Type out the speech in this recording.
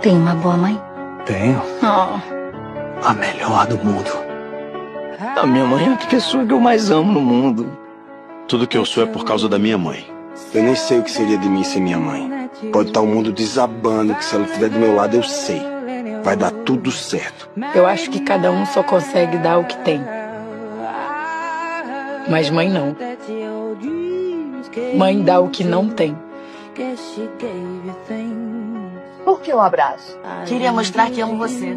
Tem uma boa mãe? Tenho. Oh. A melhor do mundo. A minha mãe é a pessoa que eu mais amo no mundo. Tudo que eu sou é por causa da minha mãe. Eu nem sei o que seria de mim sem minha mãe. Pode estar o mundo desabando, que se ela estiver do meu lado eu sei. Vai dar tudo certo. Eu acho que cada um só consegue dar o que tem. Mas mãe não. Mãe dá o que não tem. Por que um abraço? Queria mostrar que amo você.